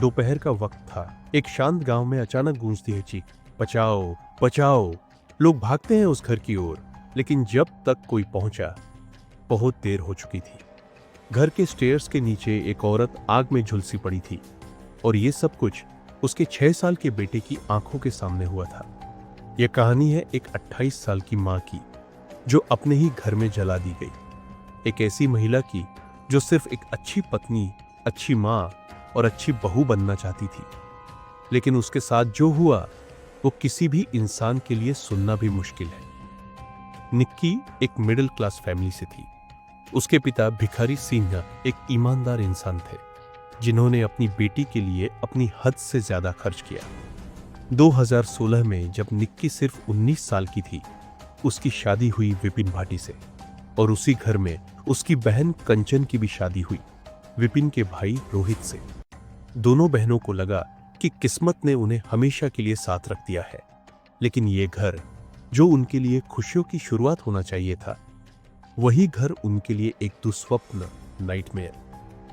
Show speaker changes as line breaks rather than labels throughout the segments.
दोपहर का वक्त था। एक शांत गांव में अचानक गूंजती है चीख, बचाओ बचाओ। लोग भागते हैं उस घर की ओर, लेकिन जब तक कोई पहुंचा, बहुत देर हो चुकी थी। घर के स्टेयर्स के नीचे एक औरत आग में झुलसी पड़ी थी, और ये सब कुछ उसके 6 साल के बेटे की आंखों के सामने हुआ था। यह कहानी है एक 28 साल की मां की, जो अपने ही घर में जला दी गई। एक ऐसी महिला की जो सिर्फ एक अच्छी पत्नी, अच्छी मां और अच्छी बहू बनना चाहती थी, लेकिन उसके साथ जो हुआ वो किसी भी इंसान के लिए सुनना भी मुश्किल है। निक्की एक मिडिल क्लास फैमिली से थी। उसके पिता भिखारी सिंह एक ईमानदार इंसान थे, जिन्होंने अपनी बेटी के लिए अपनी हद से ज्यादा खर्च किया। 2016 में जब निक्की सिर्फ 19 साल की थी, उसकी शादी हुई विपिन भाटी से, और उसी घर में उसकी बहन कंचन की भी शादी हुई विपिन के भाई रोहित से। दोनों बहनों को लगा कि किस्मत ने उन्हें हमेशा के लिए साथ रख दिया है, लेकिन ये घर जो उनके लिए खुशियों की शुरुआत होना चाहिए था, वही घर उनके लिए एक दुस्वप्न, नाइटमेयर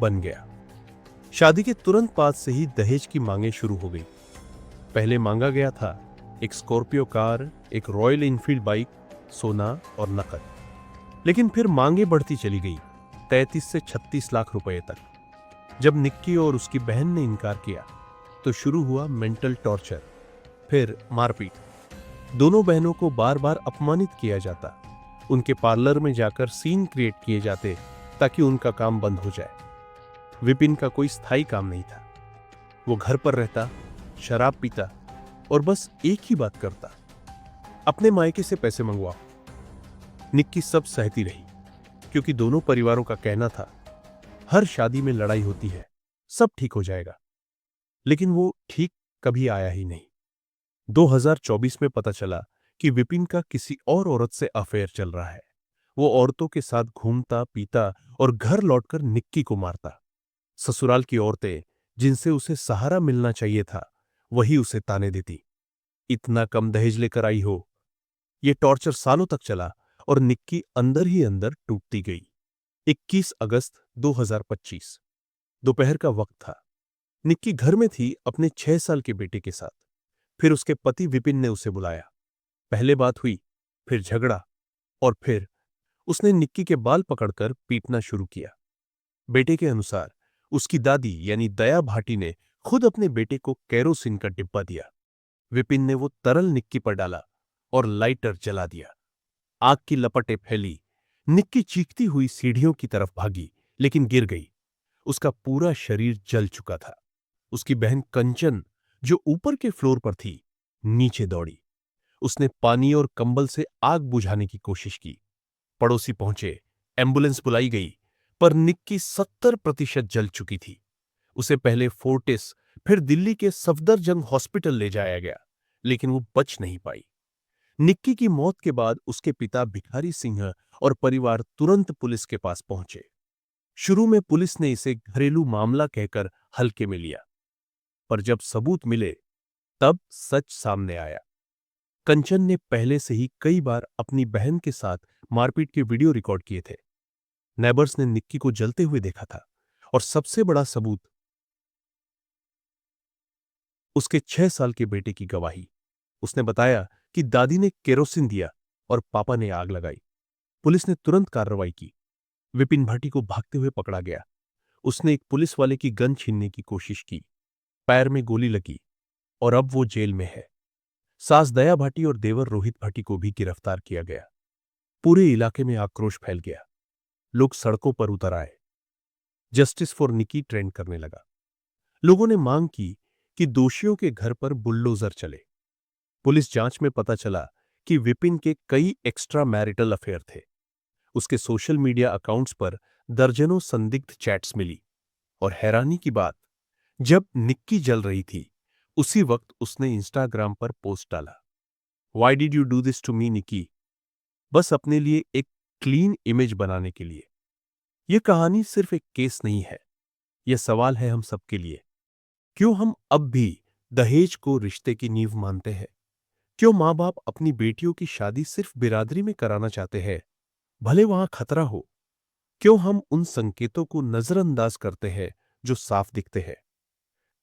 बन गया। शादी के तुरंत बाद से ही दहेज की मांगें शुरू हो गई। पहले मांगा गया था एक स्कॉर्पियो कार, एक रॉयल इनफील्ड बाइक, सोना और नकद। लेकिन फिर मांगे बढ़ती चली गई, 33 से 36 लाख रुपए तक। जब निक्की और उसकी बहन ने इनकार किया, तो शुरू हुआ मेंटल टॉर्चर, फिर मारपीट। दोनों बहनों को बार बार अपमानित किया जाता, उनके पार्लर में जाकर सीन क्रिएट किए जाते ताकि उनका काम बंद हो जाए। विपिन का कोई स्थायी काम नहीं था। वो घर पर रहता, शराब पीता और बस एक ही बात करता, अपने मायके से पैसे मंगवाओ। निक्की सब सहती रही, क्योंकि दोनों परिवारों का कहना था हर शादी में लड़ाई होती है, सब ठीक हो जाएगा। लेकिन वो ठीक कभी आया ही नहीं। 2024 में पता चला कि विपिन का किसी और औरत से अफेयर चल रहा है। वो औरतों के साथ घूमता, पीता और घर लौटकर निक्की को मारता। ससुराल की औरतें, जिनसे उसे सहारा मिलना चाहिए था, वही उसे ताने देती, इतना कम दहेज लेकर आई हो। ये टॉर्चर सालों तक चला और निक्की अंदर ही अंदर टूटती गई। 21 अगस्त 2025 दोपहर का वक्त था। निक्की घर में थी अपने 6 साल के बेटे के साथ। फिर उसके पति विपिन ने उसे बुलाया। पहले बात हुई, फिर झगड़ा, और फिर उसने निक्की के बाल पकड़कर पीटना शुरू किया। बेटे के अनुसार उसकी दादी यानी दया भाटी ने खुद अपने बेटे को केरोसिन का डिब्बा दिया। विपिन ने वो तरल निक्की पर डाला और लाइटर जला दिया। आग की लपटें फैली। निक्की चीखती हुई सीढ़ियों की तरफ भागी, लेकिन गिर गई। उसका पूरा शरीर जल चुका था। उसकी बहन कंचन, जो ऊपर के फ्लोर पर थी, नीचे दौड़ी। उसने पानी और कंबल से आग बुझाने की कोशिश की। पड़ोसी पहुंचे, एम्बुलेंस बुलाई गई, पर निक्की 70% जल चुकी थी। उसे पहले फोर्टिस, फिर दिल्ली के सफदरजंग हॉस्पिटल ले जाया गया, लेकिन वो बच नहीं पाई। निक्की की मौत के बाद उसके पिता भिखारी सिंह और परिवार तुरंत पुलिस के पास पहुंचे। शुरू में पुलिस ने इसे घरेलू मामला कहकर हल्के में लिया, पर जब सबूत मिले, तब सच सामने आया। कंचन ने पहले से ही कई बार अपनी बहन के साथ मारपीट के वीडियो रिकॉर्ड किए थे। नेबर्स ने निक्की को जलते हुए देखा था, और सबसे बड़ा सबूत उसके 6 साल के बेटे की गवाही। उसने बताया कि दादी ने केरोसिन दिया और पापा ने आग लगाई। पुलिस ने तुरंत कार्रवाई की। विपिन भाटी को भागते हुए पकड़ा गया। उसने एक पुलिस वाले की गन छीनने की कोशिश की, पैर में गोली लगी, और अब वो जेल में है। सास दया भाटी और देवर रोहित भाटी को भी गिरफ्तार किया गया। पूरे इलाके में आक्रोश फैल गया। लोग सड़कों पर उतर आए। जस्टिस फॉर निकी ट्रेंड करने लगा। लोगों ने मांग की कि दोषियों के घर पर बुलडोजर चले। पुलिस जांच में पता चला कि विपिन के कई एक्स्ट्रा मैरिटल अफेयर थे। उसके सोशल मीडिया अकाउंट्स पर दर्जनों संदिग्ध चैट्स मिली। और हैरानी की बात, जब निक्की जल रही थी, उसी वक्त उसने इंस्टाग्राम पर पोस्ट डाला, why did you do this to me Nikki, बस अपने लिए एक क्लीन इमेज बनाने के लिए। यह कहानी सिर्फ एक केस नहीं है, यह सवाल है हम सबके लिए। क्यों हम अब भी दहेज को रिश्ते की नींव मानते हैं? क्यों मां बाप अपनी बेटियों की शादी सिर्फ बिरादरी में कराना चाहते हैं, भले वहां खतरा हो? क्यों हम उन संकेतों को नजरअंदाज करते हैं जो साफ दिखते हैं?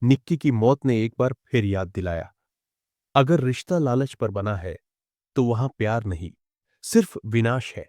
निक्की की मौत ने एक बार फिर याद दिलाया, अगर रिश्ता लालच पर बना है तो वहां प्यार नहीं, सिर्फ विनाश है।